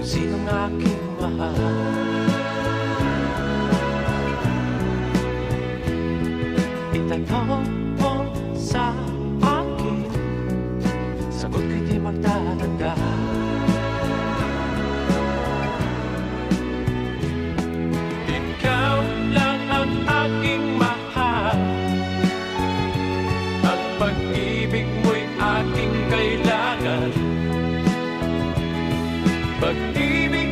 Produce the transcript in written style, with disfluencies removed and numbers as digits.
sinong aking mahal. Itanong mo sa akin, sagot ko'y di magtatanda. Ikaw lang ang aking mahal, ang pag-ibig mo'y aking kailangan. Pag-ibig